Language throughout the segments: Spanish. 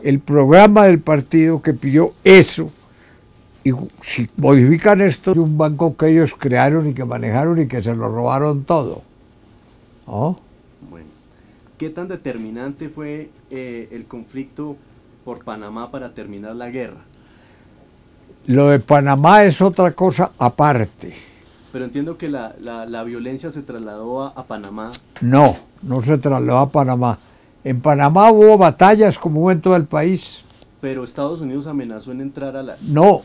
el programa del partido que pidió eso. Y si modifican esto, es un banco que ellos crearon y que manejaron y que se lo robaron todo. ¿Oh? Bueno, ¿qué tan determinante fue el conflicto por Panamá para terminar la guerra? Lo de Panamá es otra cosa aparte. Pero entiendo que la violencia se trasladó a Panamá. No, no se trasladó a Panamá. En Panamá hubo batallas como hubo en todo el país. Pero Estados Unidos amenazó en entrar a la... No,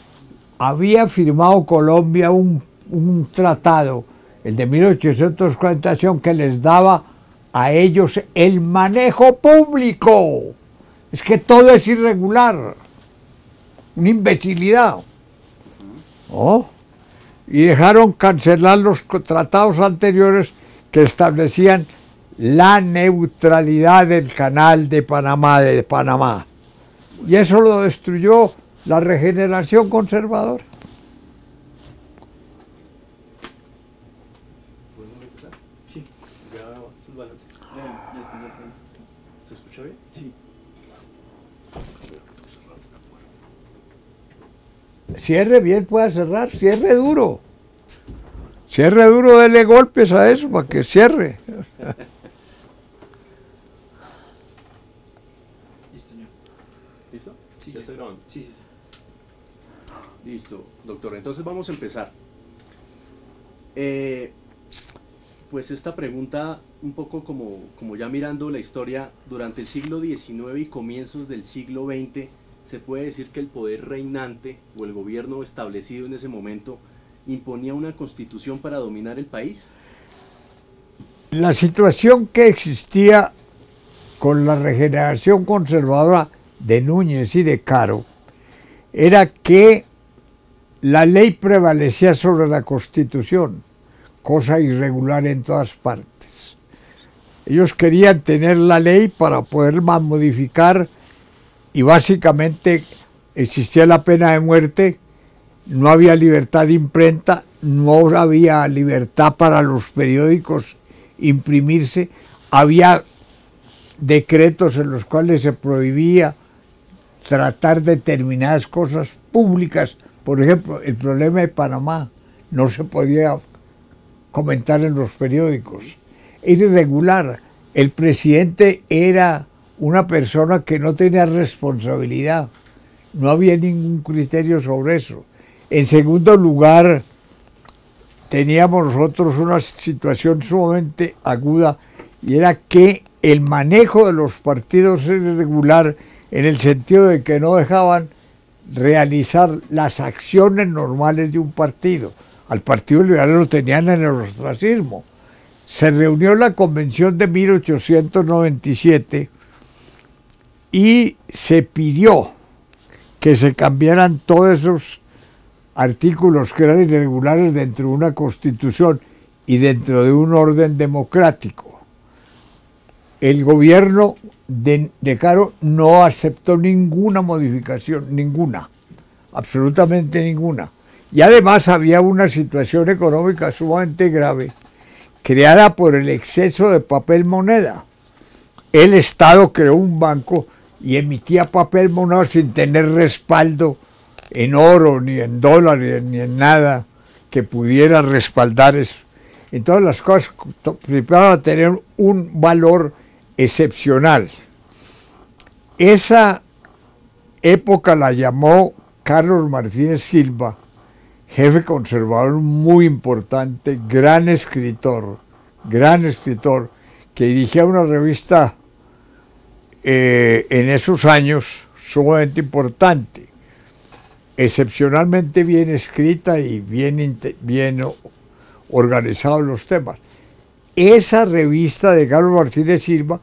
había firmado Colombia un tratado, el de 1848, que les daba a ellos el manejo público. Es que todo es irregular, una imbecilidad. ¿Oh? Y dejaron cancelar los tratados anteriores que establecían la neutralidad del canal de Panamá. Y eso lo destruyó la regeneración conservadora. ¿Podemos empezar? Sí, ya sus balances. Ya está. ¿Se escucha bien? Sí. Cierre bien, pueda cerrar, cierre duro. Cierre duro, dele golpes a eso para que cierre. Listo, señor. ¿Listo? Sí, ya está grabando. Sí. Listo, doctor. Entonces vamos a empezar. Pues esta pregunta, un poco como ya mirando la historia, durante el siglo XIX y comienzos del siglo XX, ¿se puede decir que el poder reinante o el gobierno establecido en ese momento imponía una constitución para dominar el país? La situación que existía con la regeneración conservadora de Núñez y de Caro era que la ley prevalecía sobre la Constitución, cosa irregular en todas partes. Ellos querían tener la ley para poder modificar, y básicamente existía la pena de muerte, no había libertad de imprenta, no había libertad para los periódicos imprimirse, había decretos en los cuales se prohibía tratar determinadas cosas públicas. Por ejemplo, el problema de Panamá no se podía comentar en los periódicos. Era irregular. El presidente era una persona que no tenía responsabilidad. No había ningún criterio sobre eso. En segundo lugar, teníamos nosotros una situación sumamente aguda, y era que el manejo de los partidos era irregular en el sentido de que no dejaban realizar las acciones normales de un partido. Al Partido Liberal lo tenían en el ostracismo. Se reunió la convención de 1897 y se pidió que se cambiaran todos esos artículos que eran irregulares dentro de una constitución y dentro de un orden democrático. El gobierno de Caro no aceptó ninguna modificación, ninguna, absolutamente ninguna. Y además había una situación económica sumamente grave, creada por el exceso de papel moneda. El Estado creó un banco y emitía papel moneda sin tener respaldo en oro, ni en dólares, ni en nada que pudiera respaldar eso. Entonces las cosas empezaron a tener un valor excepcional. Esa época la llamó Carlos Martínez Silva, jefe conservador muy importante, gran escritor, que dirigía una revista en esos años sumamente importante, excepcionalmente bien escrita y bien organizados los temas. Esa revista de Carlos Martínez Silva,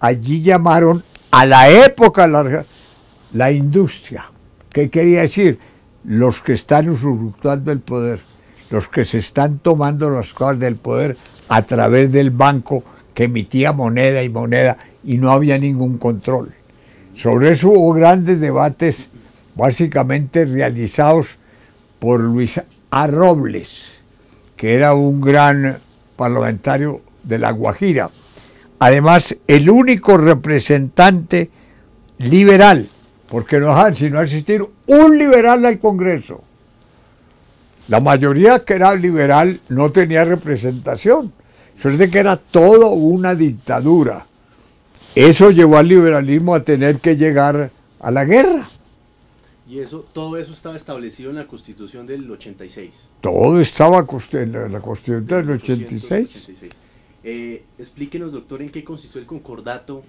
allí llamaron a la época la industria. ¿Qué quería decir? Los que están usufructuando el poder, los que se están tomando las cosas del poder a través del banco que emitía moneda y no había ningún control. Sobre eso hubo grandes debates, básicamente realizados por Luis A. Robles, que era un gran parlamentario de La Guajira. Además, el único representante liberal porque no dejaban sino asistir un liberal al Congreso. La mayoría que era liberal no tenía representación. Eso es de que era todo una dictadura. Eso llevó al liberalismo a tener que llegar a la guerra. Y todo eso estaba establecido en la Constitución del 86. Todo estaba en la Constitución del 86. Explíquenos, doctor, en qué consistió el concordato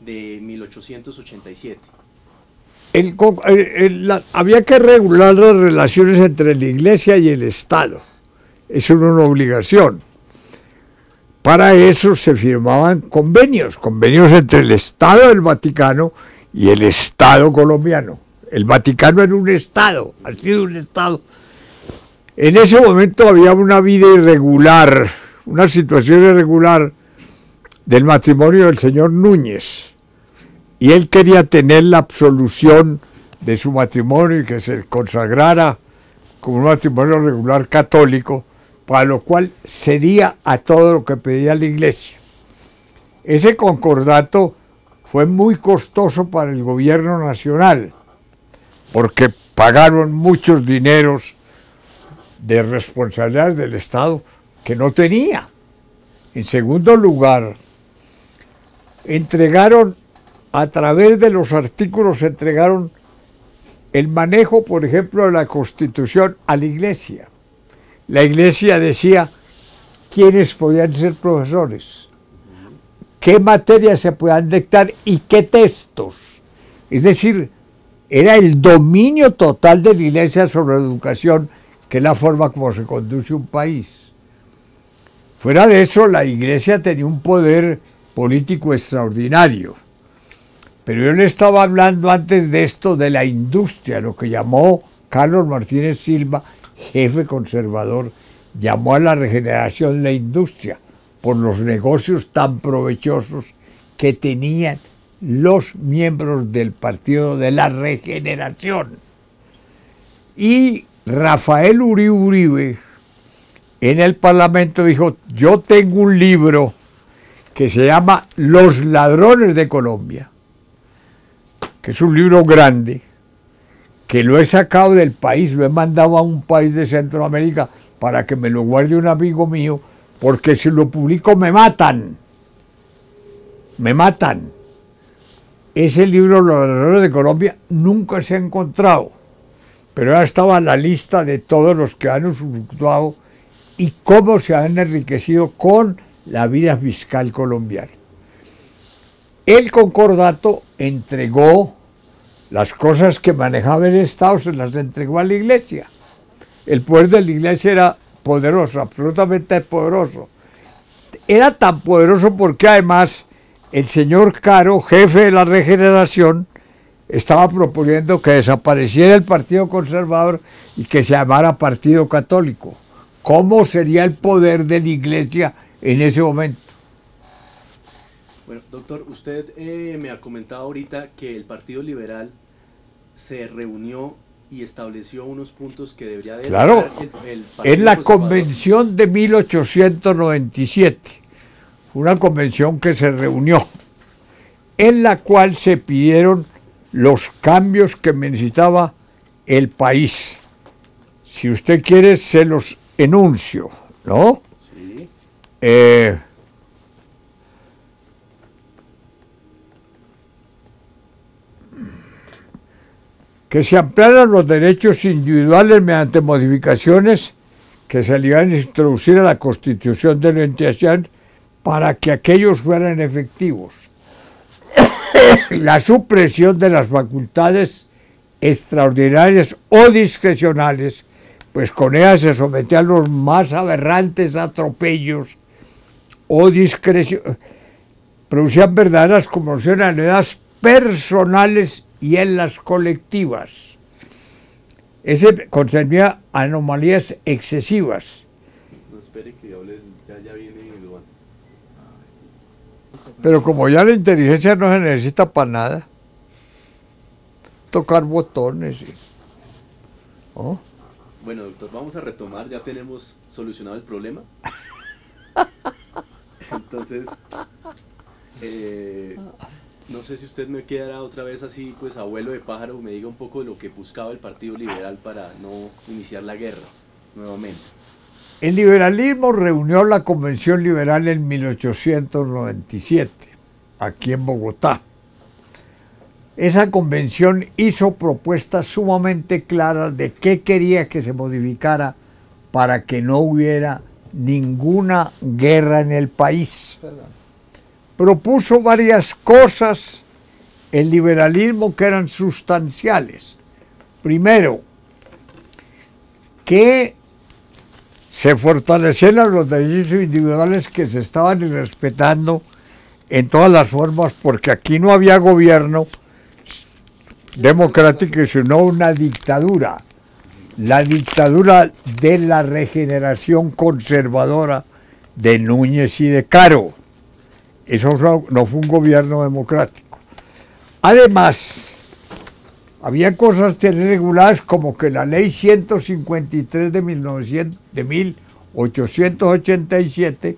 de 1887. Había que regular las relaciones entre la Iglesia y el Estado. Eso era una obligación. Para eso se firmaban convenios entre el Estado del Vaticano y el Estado colombiano. El Vaticano era un Estado, ha sido un Estado. En ese momento había una vida irregular, una situación irregular del matrimonio del señor Núñez. Y él quería tener la absolución de su matrimonio y que se consagrara como un matrimonio regular católico, para lo cual cedía a todo lo que pedía la Iglesia. Ese concordato fue muy costoso para el gobierno nacional, porque pagaron muchos dineros de responsabilidades del Estado que no tenía. En segundo lugar, entregaron, a través de los artículos, entregaron el manejo, por ejemplo, de la Constitución a la Iglesia. La Iglesia decía quiénes podían ser profesores, qué materias se podían dictar y qué textos. Es decir, era el dominio total de la Iglesia sobre la educación, que es la forma como se conduce un país. Fuera de eso, la Iglesia tenía un poder político extraordinario. Pero yo le estaba hablando antes de esto de la industria, lo que llamó Carlos Martínez Silva, jefe conservador, llamó a la regeneración de la industria por los negocios tan provechosos que tenían los miembros del Partido de la Regeneración. Y Rafael Uribe Uribe en el Parlamento dijo: yo tengo un libro que se llama Los Ladrones de Colombia, que es un libro grande, que lo he sacado del país, lo he mandado a un país de Centroamérica para que me lo guarde un amigo mío, porque si lo publico me matan. Me matan. Ese libro, Los Ladrones de Colombia, nunca se ha encontrado, pero ya estaba en la lista de todos los que han usufructuado y cómo se han enriquecido con la vida fiscal colombiana. El concordato entregó las cosas que manejaba el Estado, se las entregó a la Iglesia. El poder de la Iglesia era poderoso, absolutamente poderoso. Era tan poderoso porque además el señor Caro, jefe de la Regeneración, estaba proponiendo que desapareciera el Partido Conservador y que se llamara Partido Católico. ¿Cómo sería el poder de la Iglesia en ese momento? Bueno, doctor, usted me ha comentado ahorita que el Partido Liberal se reunió y estableció unos puntos que debería de... Claro, en la convención de 1897, una convención que se reunió, en la cual se pidieron los cambios que necesitaba el país. Si usted quiere, se los enuncio, ¿no? Sí. Que se ampliaran los derechos individuales mediante modificaciones que se le iban a introducir a la Constitución de la entidad para que aquellos fueran efectivos. La supresión de las facultades extraordinarias o discrecionales, pues con ellas se sometían los más aberrantes atropellos o producían verdaderas conmociones personales y en las colectivas. Ese concernía anomalías excesivas. No espere que hable, ya viene Eduardo. Pero como ya la inteligencia no se necesita para nada, tocar botones. ¿Oh? Bueno, doctor, vamos a retomar, ya tenemos solucionado el problema. Entonces, No sé si usted me quedará otra vez así, pues abuelo de pájaro, me diga un poco de lo que buscaba el Partido Liberal para no iniciar la guerra nuevamente. El liberalismo reunió la Convención Liberal en 1897, aquí en Bogotá. Esa convención hizo propuestas sumamente claras de qué quería que se modificara para que no hubiera ninguna guerra en el país. Propuso varias cosas el liberalismo que eran sustanciales. Primero, que se fortalecieran los derechos individuales que se estaban irrespetando en todas las formas, porque aquí no había gobierno democrático, sino una dictadura. La dictadura de la regeneración conservadora de Núñez y de Caro. Eso no fue un gobierno democrático. Además, había cosas irregulares como que la ley 153 de 1887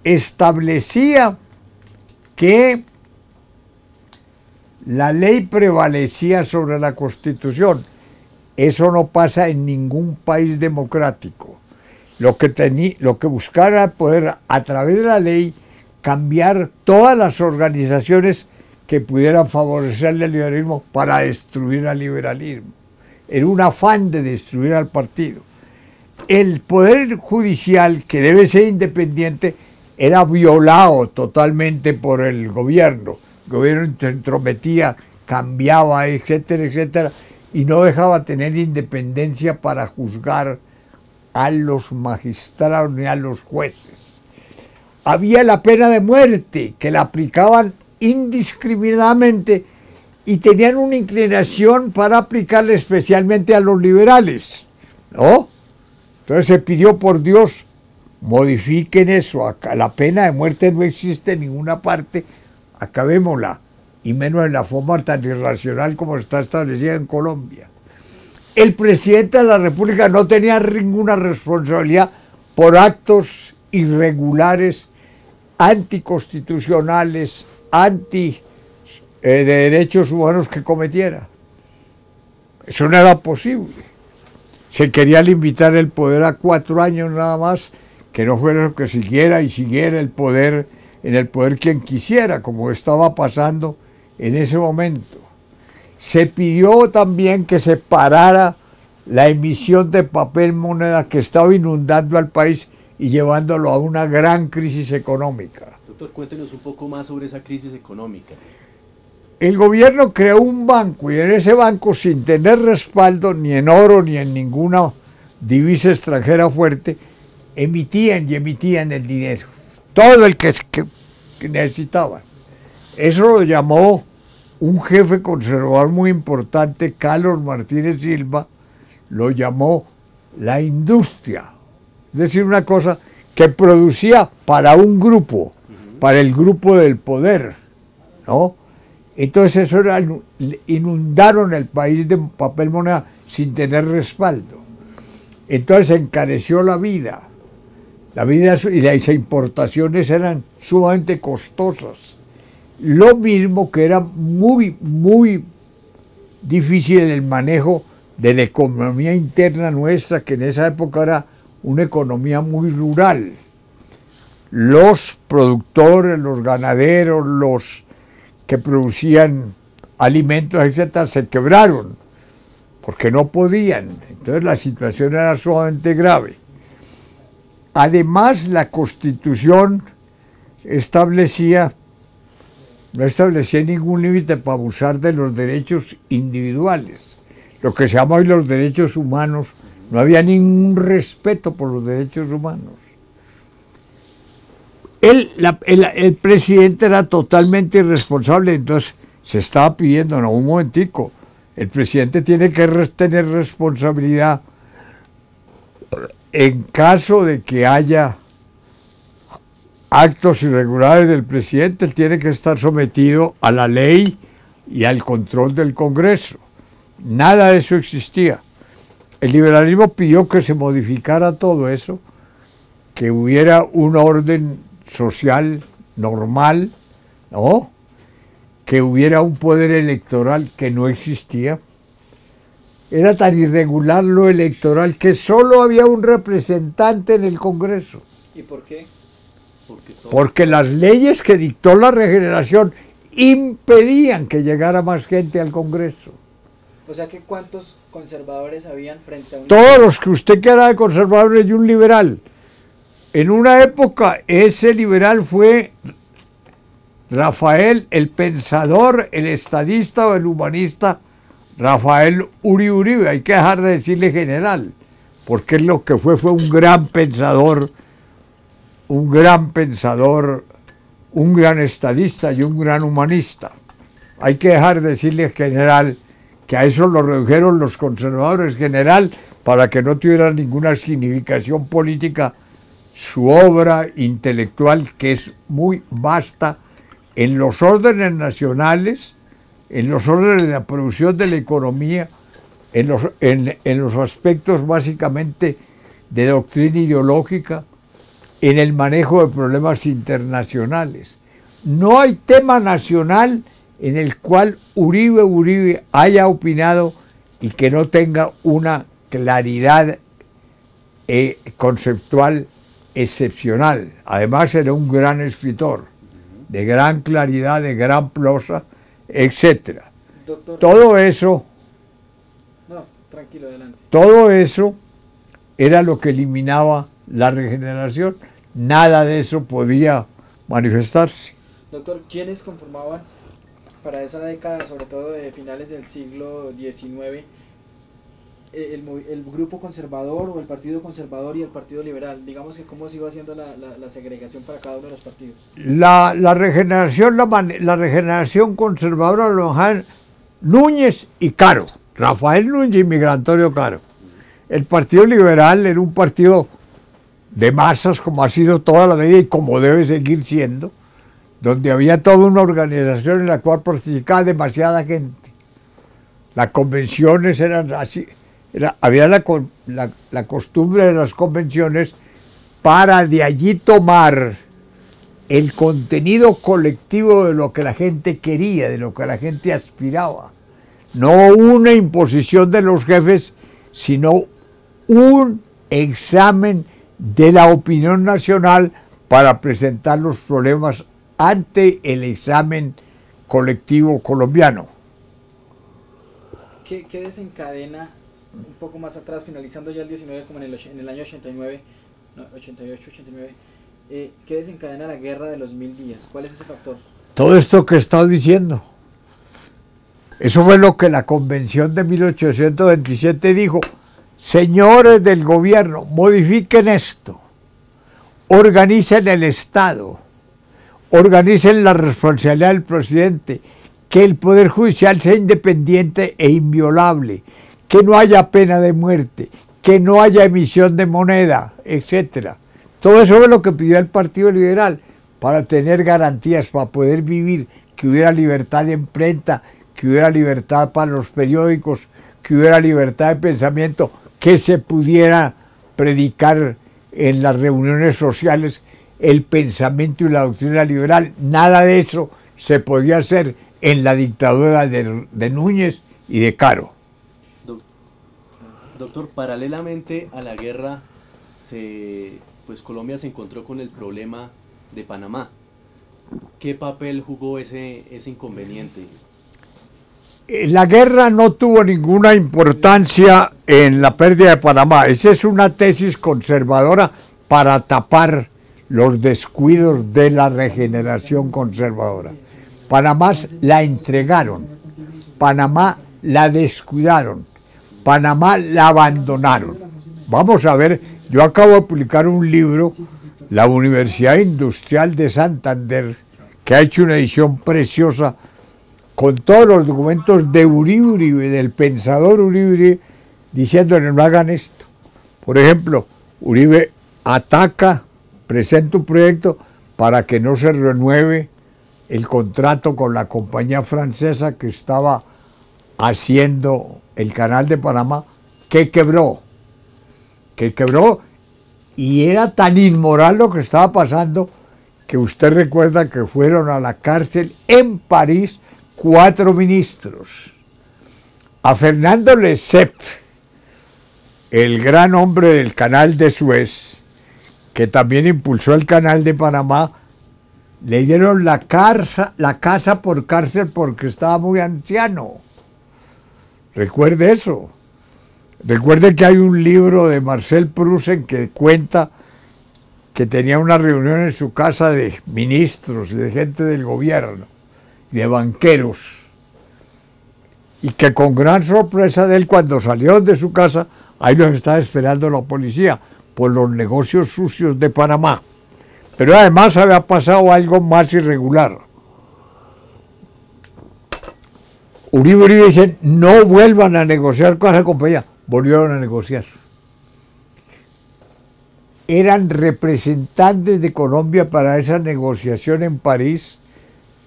establecía que la ley prevalecía sobre la Constitución. Eso no pasa en ningún país democrático. Lo que buscaba era poder, a través de la ley, cambiar todas las organizaciones que pudieran favorecer el liberalismo para destruir al liberalismo. Era un afán de destruir al partido. El poder judicial, que debe ser independiente, era violado totalmente por el gobierno. El gobierno se entrometía, cambiaba, etcétera, etcétera, y no dejaba tener independencia para juzgar a los magistrados ni a los jueces. Había la pena de muerte, que la aplicaban indiscriminadamente y tenían una inclinación para aplicarla especialmente a los liberales, ¿no? Entonces se pidió, por Dios, modifiquen eso, la pena de muerte no existe en ninguna parte, acabémosla, y menos en la forma tan irracional como está establecida en Colombia. El presidente de la República no tenía ninguna responsabilidad por actos irregulares, anticonstitucionales, de derechos humanos que cometiera. Eso no era posible. Se quería limitar el poder a 4 años nada más, que no fuera lo que siguiera el poder, en el poder quien quisiera, como estaba pasando en ese momento. Se pidió también que se parara la emisión de papel moneda que estaba inundando al país y llevándolo a una gran crisis económica. Doctor, cuéntenos un poco más sobre esa crisis económica. El gobierno creó un banco y en ese banco, sin tener respaldo ni en oro ni en ninguna divisa extranjera fuerte, emitían el dinero, todo el que necesitaban. Eso lo llamó un jefe conservador muy importante, Carlos Martínez Silva, lo llamó la industria. Es decir, una cosa que producía para un grupo, para el grupo del poder, ¿no? Entonces eso era, inundaron el país de papel moneda sin tener respaldo. Entonces se encareció la vida. La vida y las importaciones eran sumamente costosas. Lo mismo que era muy, muy difícil el manejo de la economía interna nuestra, que en esa época era una economía muy rural. Los productores, los ganaderos, los que producían alimentos, etcétera, se quebraron porque no podían. Entonces la situación era sumamente grave. Además, la Constitución no establecía ningún límite para abusar de los derechos individuales. Lo que se llama hoy los derechos humanos, no había ningún respeto por los derechos humanos. El presidente era totalmente irresponsable, entonces se estaba pidiendo, no, un momentico, el presidente tiene que tener responsabilidad en caso de que haya actos irregulares del presidente, él tiene que estar sometido a la ley y al control del Congreso. Nada de eso existía. El liberalismo pidió que se modificara todo eso, que hubiera un orden social normal, ¿no? que hubiera un poder electoral que no existía. Era tan irregular lo electoral que solo había un representante en el Congreso. ¿Y por qué? Porque las leyes que dictó la Regeneración impedían que llegara más gente al Congreso. O sea que ¿cuántos conservadores habían frente a un... Todos los que usted quiera de conservadores y un liberal. En una época ese liberal fue Rafael, el pensador, el estadista o el humanista, Rafael Uribe. Hay que dejar de decirle general, porque lo que fue un gran pensador, un gran estadista y un gran humanista. Hay que dejar de decirle general, que a eso lo redujeron los conservadores general para que no tuviera ninguna significación política su obra intelectual, que es muy vasta en los órdenes nacionales, en los órdenes de la producción de la economía, en los aspectos básicamente de doctrina ideológica, en el manejo de problemas internacionales. No hay tema nacional en el cual Uribe haya opinado y que no tenga una claridad conceptual excepcional. Además era un gran escritor, de gran claridad, de gran prosa, etc. Doctor, todo eso tranquilo, adelante. Todo eso era lo que eliminaba la Regeneración. Nada de eso podía manifestarse. Doctor, ¿quiénes conformaban para esa década, sobre todo de finales del siglo XIX, el grupo conservador o el partido conservador y el partido liberal? Digamos que cómo se iba haciendo la segregación para cada uno de los partidos. La regeneración conservadora lo manejaban Núñez y Caro, Rafael Núñez y Miguel Antonio Caro. El partido liberal era un partido de masas, como ha sido toda la vida y como debe seguir siendo, donde había toda una organización en la cual participaba demasiada gente. Las convenciones eran así. Había la costumbre de las convenciones para de allí tomar el contenido colectivo de lo que la gente quería, de lo que la gente aspiraba. No una imposición de los jefes, sino un examen de la opinión nacional para presentar los problemas ante el examen colectivo colombiano. ¿Qué desencadena, un poco más atrás, finalizando ya el 19, como en el año 89, no, 88, 89, qué desencadena la guerra de los 1000 días? ¿Cuál es ese factor? Todo esto que he estado diciendo. Eso fue lo que la convención de 1827 dijo. Señores del gobierno, modifiquen esto, organicen el Estado, organicen la responsabilidad del presidente, que el Poder Judicial sea independiente e inviolable, que no haya pena de muerte, que no haya emisión de moneda, etc. Todo eso es lo que pidió el Partido Liberal para tener garantías, para poder vivir, que hubiera libertad de imprenta, que hubiera libertad para los periódicos, que hubiera libertad de pensamiento, que se pudiera predicar en las reuniones sociales el pensamiento y la doctrina liberal. Nada de eso se podía hacer en la dictadura de Núñez y de Caro. Doctor, paralelamente a la guerra, pues Colombia se encontró con el problema de Panamá. ¿Qué papel jugó ese inconveniente? La guerra no tuvo ninguna importancia en la pérdida de Panamá. Esa es una tesis conservadora para tapar los descuidos de la regeneración conservadora. Panamá la entregaron, Panamá la descuidaron, Panamá la abandonaron. Vamos a ver, yo acabo de publicar un libro, la Universidad Industrial de Santander, que ha hecho una edición preciosa con todos los documentos de Uribe, del pensador Uribe, diciéndole no hagan esto. Por ejemplo, Uribe presenta un proyecto para que no se renueve el contrato con la compañía francesa que estaba haciendo el canal de Panamá, que quebró, y era tan inmoral lo que estaba pasando que usted recuerda que fueron a la cárcel en París 4 ministros. A Fernando Lesseps, el gran hombre del canal de Suez, que también impulsó el canal de Panamá, le dieron la casa por cárcel porque estaba muy anciano. Recuerde eso. Recuerde que hay un libro de Marcel Proust en que cuenta que tenía una reunión en su casa de ministros y de gente del gobierno, de banqueros, y que con gran sorpresa de él, cuando salió de su casa, ahí los estaba esperando la policía por los negocios sucios de Panamá. Pero además había pasado algo más irregular. Uribe dice, no vuelvan a negociar con esa compañía. Volvieron a negociar. Eran representantes de Colombia para esa negociación en París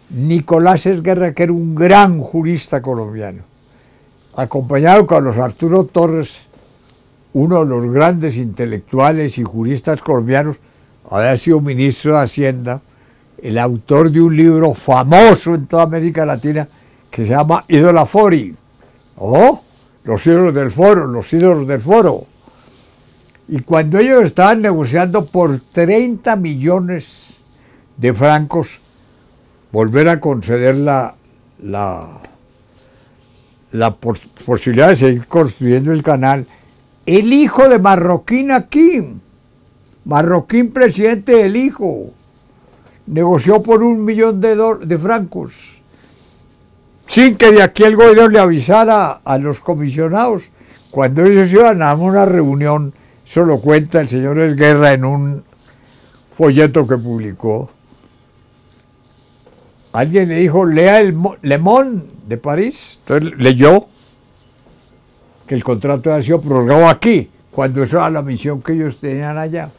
Nicolás Esguerra, que era un gran jurista colombiano, acompañado con Carlos Arturo Torres, uno de los grandes intelectuales y juristas colombianos, había sido ministro de Hacienda, el autor de un libro famoso en toda América Latina que se llama Ídola Fori, los ídolos del foro, los ídolos del foro. Y cuando ellos estaban negociando por 30 millones de francos, volver a conceder la posibilidad de seguir construyendo el canal, el hijo de Marroquín Marroquín, presidente, el hijo, negoció por 1 millón de francos, sin que de aquí el gobierno le avisara a los comisionados. Cuando ellos iban a una reunión, eso lo cuenta el señor Esguerra en un folleto que publicó, alguien le dijo, lea el Le Monde de París. Entonces leyó que el contrato había sido prorrogado aquí, cuando esa era la misión que ellos tenían allá.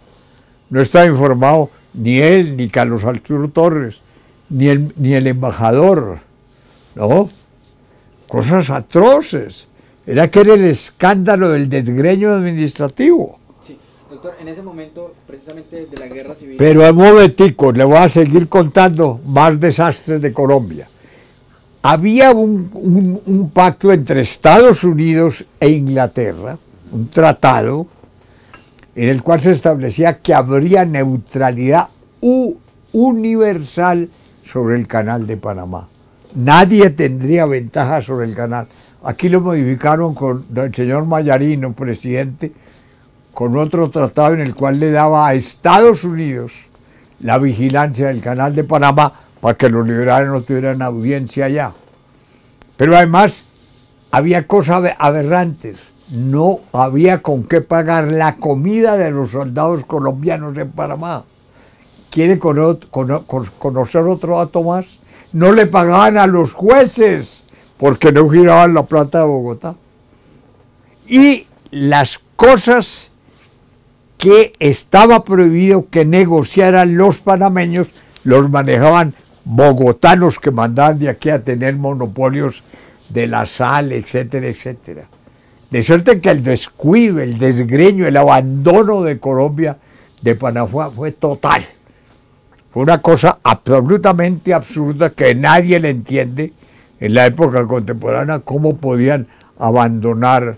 No estaba informado ni él, ni Carlos Arturo Torres, ni el embajador, ¿no? Cosas atroces. Era el escándalo del desgreño administrativo. Sí, doctor, en ese momento, precisamente de la guerra civil... Pero un momentico, le voy a seguir contando más desastres de Colombia. Había un pacto entre Estados Unidos e Inglaterra, un tratado, en el cual se establecía que habría neutralidad universal sobre el canal de Panamá. Nadie tendría ventaja sobre el canal. Aquí lo modificaron con el señor Mayarino, presidente, con otro tratado en el cual le daba a Estados Unidos la vigilancia del canal de Panamá para que los liberales no tuvieran audiencia allá. Pero además había cosas aberrantes. No había con qué pagar la comida de los soldados colombianos en Panamá. ¿Quiere conocer otro dato más? No le pagaban a los jueces porque no giraban la plata de Bogotá. Y las cosas que estaba prohibido que negociaran los panameños, los manejaban bogotanos que mandaban de aquí a tener monopolios de la sal, etcétera, etcétera. De suerte que el descuido, el desgreño, el abandono de Colombia, de Panamá, fue total. Fue una cosa absolutamente absurda que nadie le entiende en la época contemporánea, cómo podían abandonar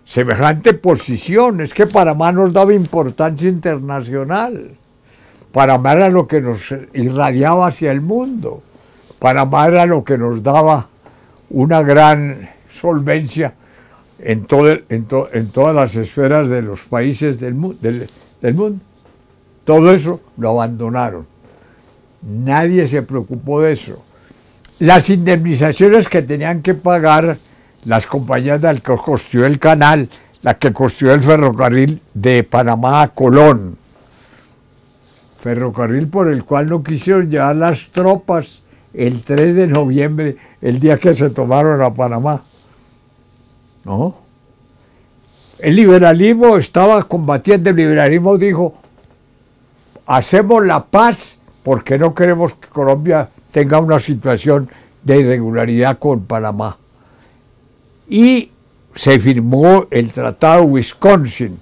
semejante posición. Es que Panamá nos daba importancia internacional. Panamá era lo que nos irradiaba hacia el mundo. Panamá era lo que nos daba una gran solvencia en todas las esferas de los países del mundo. Todo eso lo abandonaron. Nadie se preocupó de eso. Las indemnizaciones que tenían que pagar las compañías que construyó el canal, la que construyó el ferrocarril de Panamá a Colón, ferrocarril por el cual no quisieron llevar las tropas el 3 de noviembre, el día que se tomaron a Panamá. ¿No? El liberalismo estaba combatiendo, el liberalismo dijo, hacemos la paz porque no queremos que Colombia tenga una situación de irregularidad con Panamá. Y se firmó el Tratado de Wisconsin,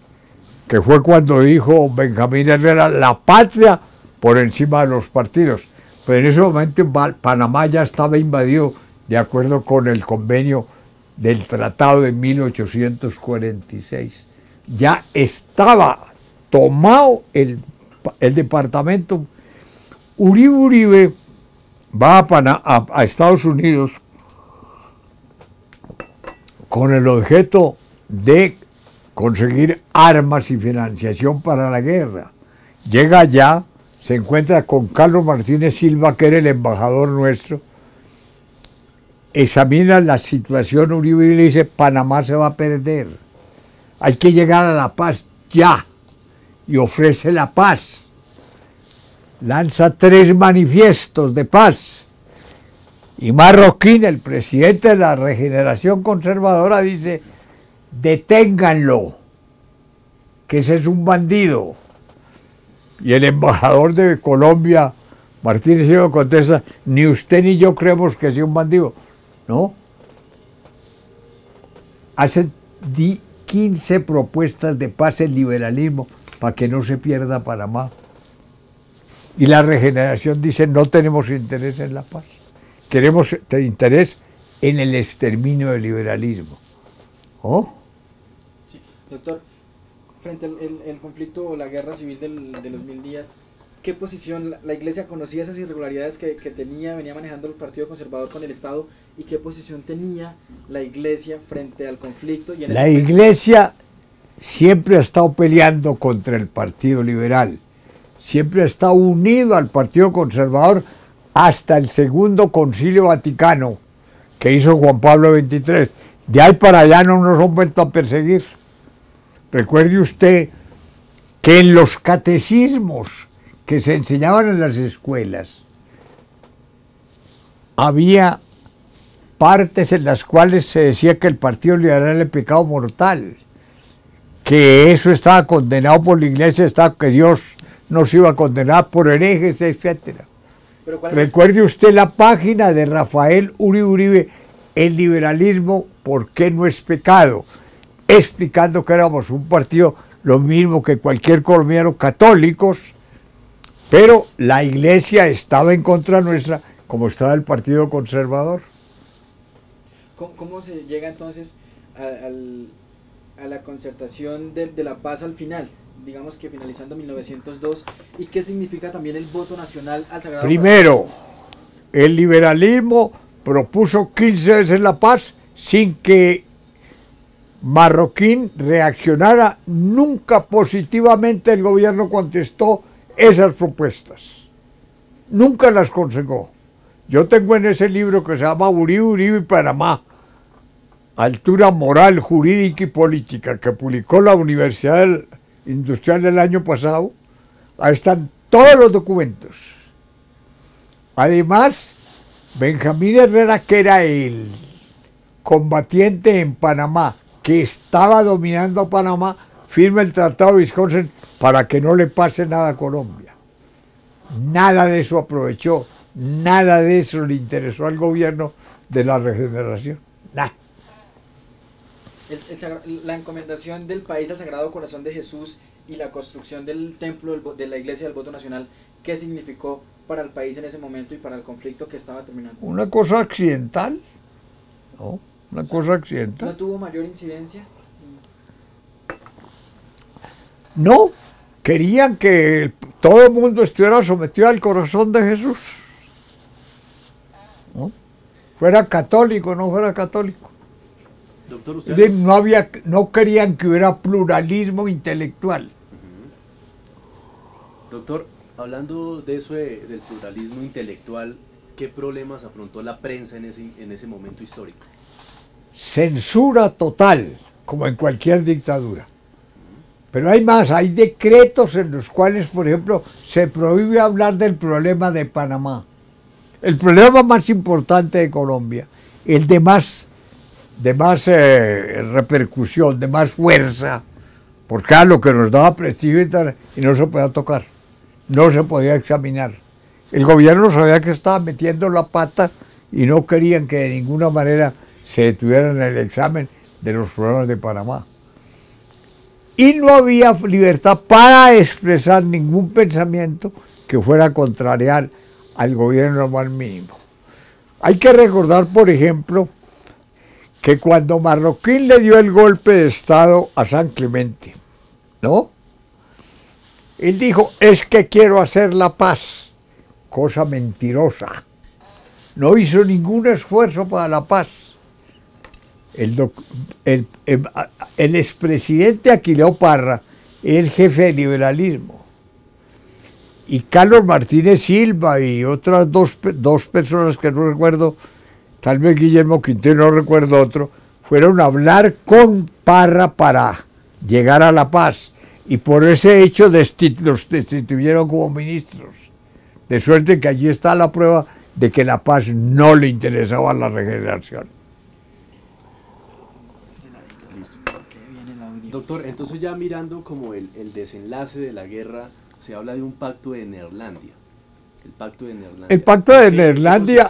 que fue cuando dijo Benjamín Herrera, la patria por encima de los partidos. Pero en ese momento Panamá ya estaba invadido de acuerdo con el convenio del Tratado de 1846. Ya estaba tomado el departamento. Uribe va a Estados Unidos con el objeto de conseguir armas y financiación para la guerra. Llega allá, se encuentra con Carlos Martínez Silva, que era el embajador nuestro, examina la situación Uribe y le dice: Panamá se va a perder, hay que llegar a la paz ya, y ofrece la paz. Lanza 3 manifiestos de paz, y Marroquín, el presidente de la Regeneración Conservadora, dice: deténganlo, que ese es un bandido. Y el embajador de Colombia, Martínez Silva, contesta: ni usted ni yo creemos que sea un bandido. ¿No? Hacen 15 propuestas de paz el liberalismo para que no se pierda Panamá. Y la Regeneración dice: no tenemos interés en la paz, queremos interés en el exterminio del liberalismo. ¿Oh? Sí, doctor, frente al conflicto o la guerra civil de los 1000 días, ¿qué posición la Iglesia conocía esas irregularidades que venía manejando el Partido Conservador con el Estado, y qué posición tenía la Iglesia frente al conflicto? Y la Iglesia siempre ha estado peleando contra el Partido Liberal, siempre ha estado unido al Partido Conservador hasta el Segundo Concilio Vaticano que hizo Juan Pablo XXIII. De ahí para allá no nos han vuelto a perseguir. Recuerde usted que en los catecismos que se enseñaban en las escuelas había partes en las cuales se decía que el Partido Liberal era el pecado mortal, que eso estaba condenado por la Iglesia, que Dios nos iba a condenar por herejes, etc. Recuerde usted la página de Rafael Uribe, El liberalismo, ¿por qué no es pecado?, explicando que éramos un partido lo mismo que cualquier colombiano, católicos, pero la Iglesia estaba en contra nuestra, como estaba el Partido Conservador. ¿Cómo se llega entonces a la concertación de la paz al final? Digamos que finalizando 1902, ¿y qué significa también el voto nacional al Sagrado Corazón? Primero, el liberalismo propuso 15 veces la paz sin que Marroquín reaccionara. Nunca positivamente el gobierno contestó esas propuestas, nunca las concedió. Yo tengo en ese libro que se llama Uribe y Panamá, altura moral, jurídica y política, que publicó la Universidad Industrial el año pasado. Ahí están todos los documentos. Además, Benjamín Herrera, que era el combatiente en Panamá, que estaba dominando a Panamá, firma el Tratado de Wisconsin para que no le pase nada a Colombia. Nada de eso aprovechó, nada de eso le interesó al gobierno de la Regeneración. Nada. La encomendación del país al Sagrado Corazón de Jesús y la construcción del templo de la Iglesia del Voto Nacional, ¿qué significó para el país en ese momento y para el conflicto que estaba terminando? Una cosa accidental, ¿no? Una cosa accidental. ¿No tuvo mayor incidencia? No, querían que todo el mundo estuviera sometido al corazón de Jesús, ¿no? Fuera católico, no fuera católico. Doctor, usted... no querían que hubiera pluralismo intelectual. Doctor, hablando de eso del pluralismo intelectual, ¿qué problemas afrontó la prensa en ese momento histórico? Censura total, como en cualquier dictadura. Pero hay más, hay decretos en los cuales, por ejemplo, se prohíbe hablar del problema de Panamá. El problema más importante de Colombia, el de más repercusión, de más fuerza, porque era lo que nos daba prestigio y no se podía tocar, no se podía examinar. El gobierno sabía que estaba metiendo la pata y no querían que de ninguna manera se detuvieran en el examen de los problemas de Panamá. Y no había libertad para expresar ningún pensamiento que fuera contrariar al gobierno más mínimo. Hay que recordar, por ejemplo, que cuando Marroquín le dio el golpe de Estado a San Clemente, ¿no? Él dijo, es que quiero hacer la paz, cosa mentirosa. No hizo ningún esfuerzo para la paz. El expresidente Aquileo Parra es el jefe del liberalismo. Y Carlos Martínez Silva y otras dos personas que no recuerdo, tal vez Guillermo Quintero, no recuerdo otro, fueron a hablar con Parra para llegar a la paz. Y por ese hecho los destituyeron como ministros. De suerte que allí está la prueba de que la paz no le interesaba a la regeneración. Doctor, entonces ya mirando como el desenlace de la guerra, se habla de un pacto de Neerlandia. El pacto de Neerlandia. El pacto de Neerlandia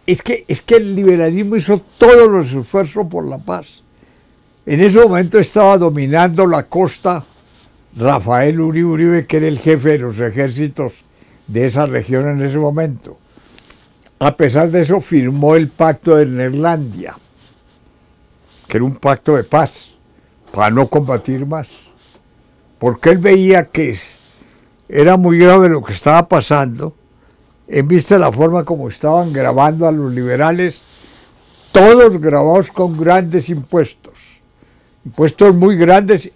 es que el liberalismo hizo todos los esfuerzos por la paz. En ese momento estaba dominando la costa Rafael Uribe, que era el jefe de los ejércitos de esa región en ese momento. A pesar de eso, firmó el pacto de Neerlandia, que era un pacto de paz, para no combatir más. Porque él veía que era muy grave lo que estaba pasando, en vista de la forma como estaban grabando a los liberales, todos grabados con grandes impuestos muy grandes,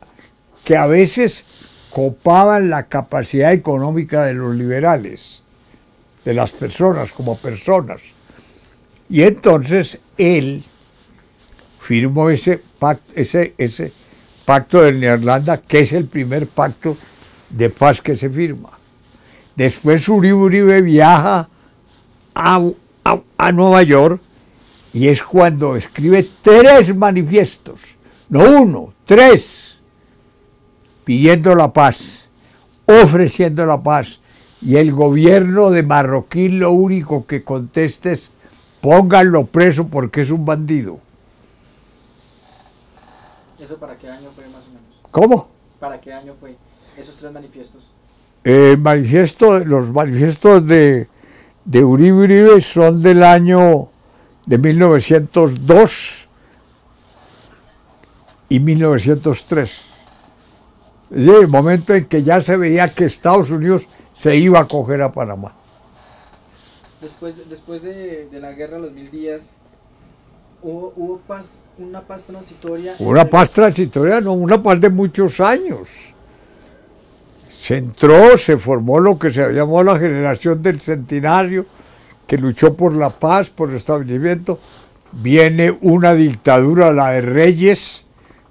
que a veces copaban la capacidad económica de los liberales, de las personas como personas. Y entonces él firmó ese pacto de Neerlandia, que es el primer pacto de paz que se firma. Después Uribe viaja a Nueva York y es cuando escribe 3 manifiestos, no 1, 3, pidiendo la paz, ofreciendo la paz, y el gobierno de Marroquín lo único que contesta es pónganlo preso porque es un bandido. ¿Eso para qué año fue más o menos? ¿Cómo? ¿Para qué año fue esos 3 manifiestos? Los manifiestos de Uribe son del año de 1902 y 1903. Es decir, el momento en que ya se veía que Estados Unidos se iba a coger a Panamá. Después de la guerra de los 1000 días, ¿hubo paz, una paz transitoria? Una paz transitoria, no, una paz de muchos años. Se formó lo que se llamó la generación del centenario, que luchó por la paz, por el establecimiento. Viene una dictadura, la de Reyes,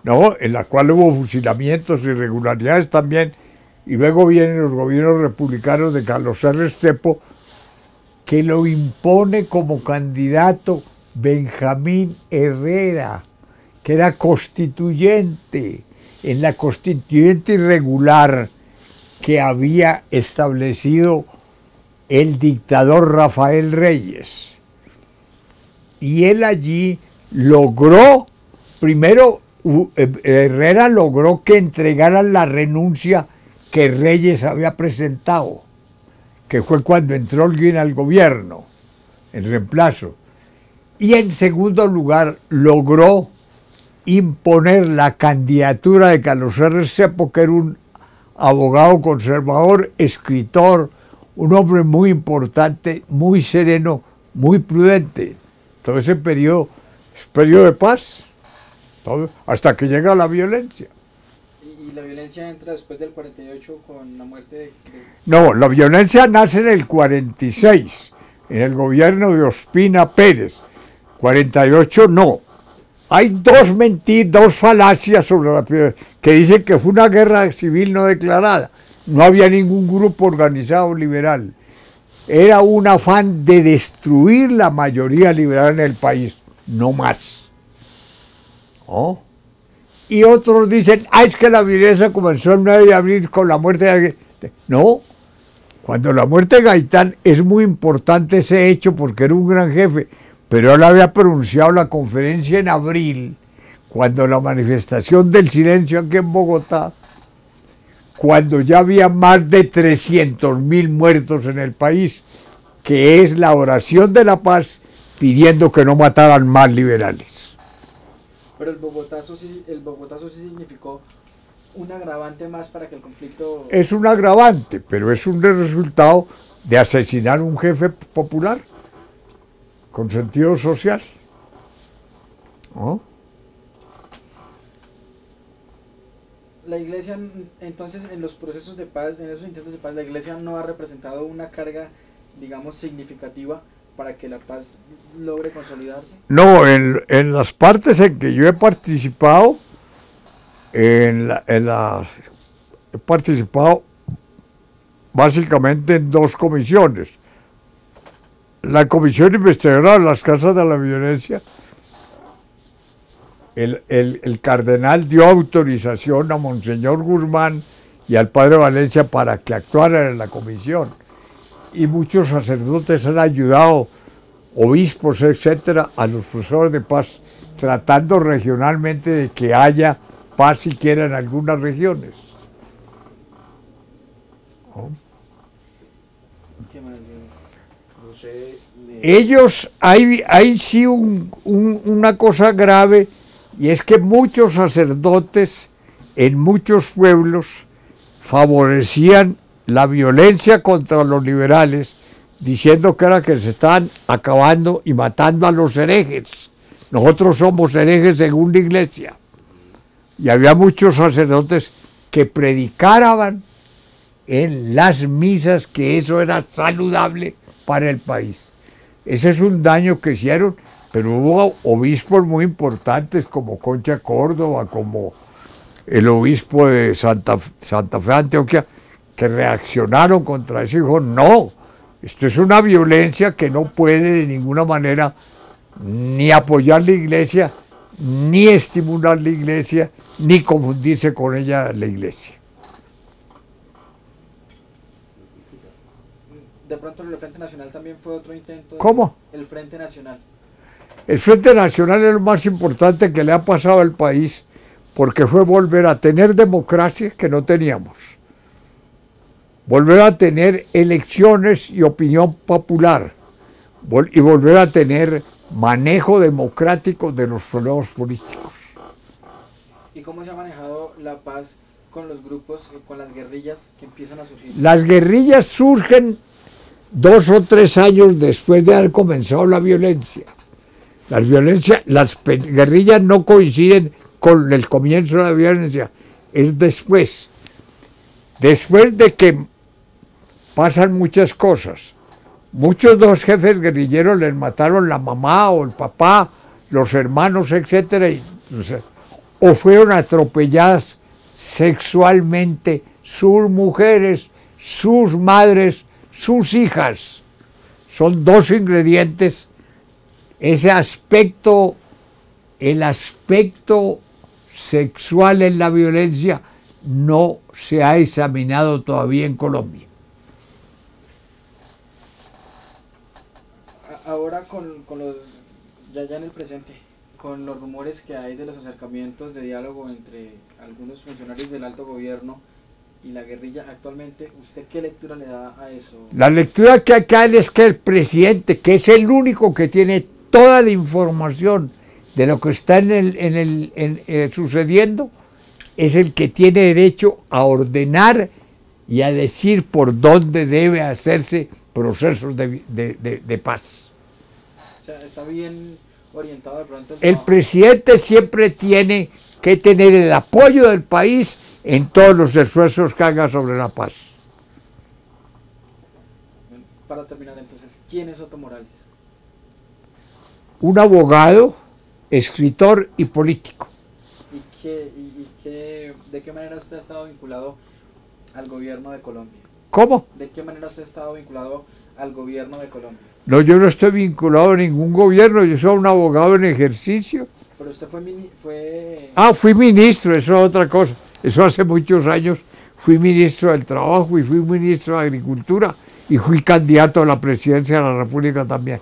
¿no?, en la cual hubo fusilamientos, irregularidades también, y luego vienen los gobiernos republicanos de Carlos R. Restrepo, que lo impone como candidato Benjamín Herrera, que era constituyente, en la constituyente irregular que había establecido el dictador Rafael Reyes. Y él allí logró, primero Herrera logró que entregaran la renuncia que Reyes había presentado, que fue cuando entró Holguín al gobierno, en reemplazo. Y en segundo lugar logró imponer la candidatura de Carlos R. Restrepo, que era un abogado conservador, escritor, un hombre muy importante, muy sereno, muy prudente. Todo ese periodo es periodo de paz, hasta que llega la violencia. ¿Y la violencia entra después del 48 con la muerte de...? No, la violencia nace en el 46, en el gobierno de Ospina Pérez. 48 no. Hay dos falacias sobre la que dicen que fue una guerra civil no declarada. No había ningún grupo organizado liberal. Era un afán de destruir la mayoría liberal en el país, no más. ¿Oh? Y otros dicen, es que la violencia comenzó el 9 de abril con la muerte de Gaitán. No, cuando la muerte de Gaitán es muy importante ese hecho porque era un gran jefe, pero él había pronunciado la conferencia en abril, cuando la manifestación del silencio aquí en Bogotá, cuando ya había más de 300.000 muertos en el país, que es la oración de la paz pidiendo que no mataran más liberales. Pero el Bogotazo sí significó un agravante más para que el conflicto... Es un agravante, pero es un resultado de asesinar a un jefe popular con sentido social, ¿no? La Iglesia, entonces, en los procesos de paz, en esos intentos de paz, la Iglesia no ha representado una carga, digamos, significativa para que la paz logre consolidarse. No, en las partes en que yo he participado, he participado básicamente en dos comisiones. La comisión investigadora de las causas de la violencia, el cardenal dio autorización a Monseñor Guzmán y al padre Valencia para que actuaran en la comisión. Y muchos sacerdotes han ayudado, obispos, etcétera, a los profesores de paz, tratando regionalmente de que haya paz siquiera en algunas regiones. ¿No? ¿Qué más? No sé, Ellos, hay sí una cosa grave, y es que muchos sacerdotes en muchos pueblos favorecían la violencia contra los liberales, diciendo que era que se estaban acabando y matando a los herejes. Nosotros somos herejes según la Iglesia. Y había muchos sacerdotes que predicaban en las misas que eso era saludable para el país. Ese es un daño que hicieron, pero hubo obispos muy importantes como Concha Córdoba, como el obispo de Santa Fe, Antioquia, que reaccionaron contra eso y dijo, no, esto es una violencia que no puede de ninguna manera ni apoyar la Iglesia, ni estimular la Iglesia, ni confundirse con ella la Iglesia. De pronto el Frente Nacional también fue otro intento. ¿Cómo? El Frente Nacional. El Frente Nacional es lo más importante que le ha pasado al país, porque fue volver a tener democracia que no teníamos, volver a tener elecciones y opinión popular, y volver a tener manejo democrático de los problemas políticos. ¿Y cómo se ha manejado la paz con los grupos, con las guerrillas que empiezan a surgir? Las guerrillas surgen 2 o 3 años después de haber comenzado la violencia. Las guerrillas no coinciden con el comienzo de la violencia, es después. Después de que pasan muchas cosas. Muchos de los jefes guerrilleros les mataron la mamá o el papá, los hermanos, etcétera, o fueron atropelladas sexualmente sus mujeres, sus madres, sus hijas. Son 2 ingredientes. Ese aspecto, el aspecto sexual en la violencia no se ha examinado todavía en Colombia. Ahora con los, ya en el presente, con los rumores que hay de los acercamientos de diálogo entre algunos funcionarios del alto gobierno y la guerrilla actualmente, ¿usted qué lectura le da a eso? La lectura que hay que dar es que el presidente, que es el único que tiene toda la información de lo que está sucediendo, es el que tiene derecho a ordenar y a decir por dónde debe hacerse procesos de paz. O sea, está bien orientado de pronto. El presidente siempre tiene que tener el apoyo del país en todos los esfuerzos que haga sobre la paz. Para terminar entonces, ¿quién es Otto Morales? Un abogado, escritor y político. ¿De qué manera usted ha estado vinculado al gobierno de Colombia? ¿Cómo? ¿De qué manera usted ha estado vinculado al gobierno de Colombia? No, yo no estoy vinculado a ningún gobierno, yo soy un abogado en ejercicio. Pero usted fue... Fui ministro, eso es otra cosa. Eso hace muchos años. Fui ministro del Trabajo y fui ministro de Agricultura y fui candidato a la presidencia de la República también.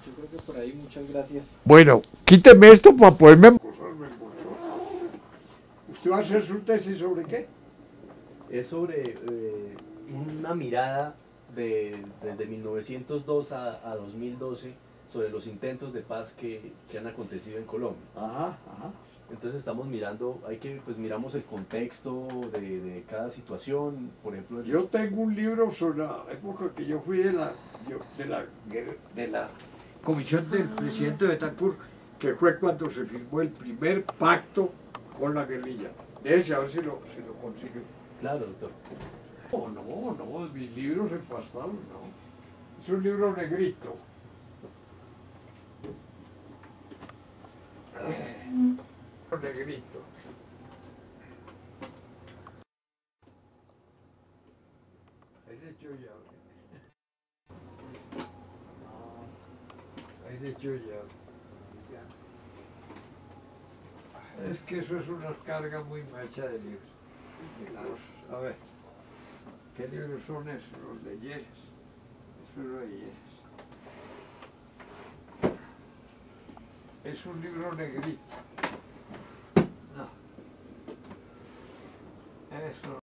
Yo creo que por ahí, muchas gracias. Bueno, quíteme esto para poderme... ¿Usted va a hacer su tesis sobre qué? Es sobre una mirada desde 1902 a 2012 sobre los intentos de paz que han acontecido en Colombia. Ajá, ajá. Entonces estamos mirando, pues miramos el contexto de cada situación, por ejemplo. Yo tengo un libro sobre la época que yo fui de la comisión del presidente Betancourt, que fue cuando se firmó el primer pacto con la guerrilla. Ese, a ver si lo consigue. Claro, doctor. No, mis libros empastados, no. Es un libro negrito. Negrito. Ahí le echo llave. Ahí le echo llave. Es que eso es una carga muy macha de libros. A ver, ¿qué libros son esos? Los de Lleras. Eso es lo de Lleras. Es un libro negrito. No. Eso.